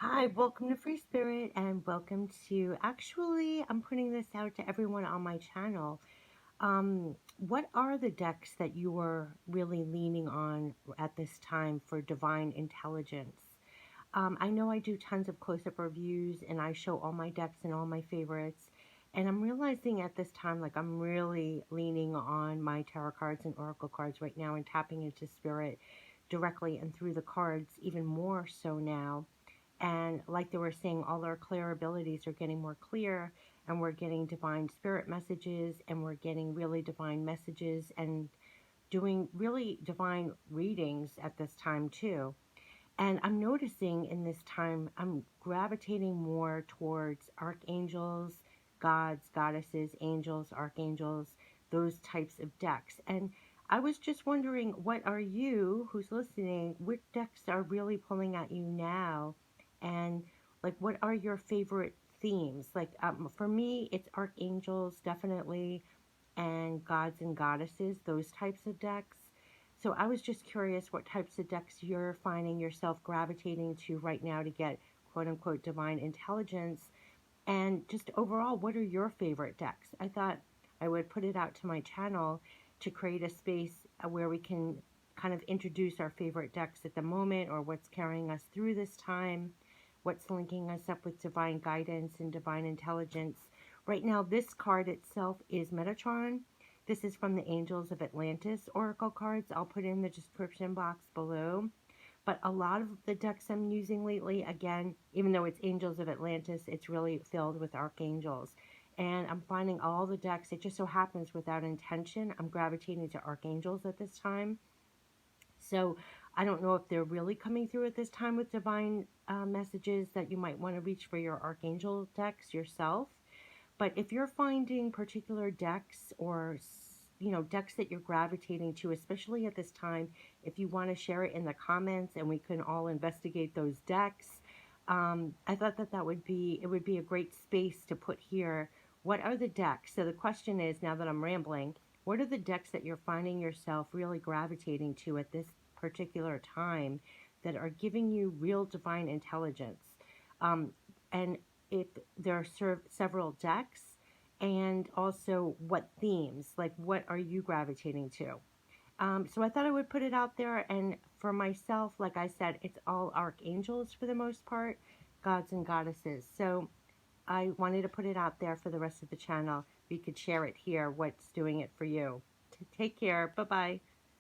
Hi, welcome to Free Spirit and welcome to, actually, I'm putting this out to everyone on my channel. What are the decks that you are really leaning on at this time for divine intelligence? I know I do tons of close-up reviews and I show all my decks and all my favorites. And I'm realizing at this time, like I'm really leaning on my tarot cards and oracle cards right now and tapping into spirit directly and through the cards even more so now. And like they were saying, all our clear abilities are getting more clear, and we're getting divine spirit messages, and we're getting really divine messages, and doing really divine readings at this time too. And I'm noticing in this time, I'm gravitating more towards archangels, gods, goddesses, angels, archangels, those types of decks. And I was just wondering, what are you, who's listening, which decks are really pulling at you now? And like, what are your favorite themes? Like, for me, it's archangels, definitely, and gods and goddesses, those types of decks. So I was just curious what types of decks you're finding yourself gravitating to right now to get quote unquote divine intelligence. And just overall, what are your favorite decks? I thought I would put it out to my channel to create a space where we can kind of introduce our favorite decks at the moment, or what's carrying us through this time, what's linking us up with divine guidance and divine intelligence. Right now, this card itself is Metatron. This is from the Angels of Atlantis Oracle cards. I'll put in the description box below. But a lot of the decks I'm using lately, again, even though it's Angels of Atlantis, it's really filled with archangels. And I'm finding all the decks, it just so happens without intention, I'm gravitating to archangels at this time. So I don't know if they're really coming through at this time with divine messages that you might want to reach for your archangel decks yourself. But if you're finding particular decks, or decks that you're gravitating to, especially at this time, if you want to share it in the comments and we can all investigate those decks, I thought that it would be a great space to put here. What are the decks? So the question is, now that I'm rambling, what are the decks that you're finding yourself really gravitating to at this particular time that are giving you real divine intelligence? And if there are several decks, and also what themes, like what are you gravitating to? So I thought I would put it out there. And for myself, like I said, it's all archangels for the most part, gods and goddesses. So I wanted to put it out there for the rest of the channel. We could share it here, what's doing it for you. Take care. Bye-bye.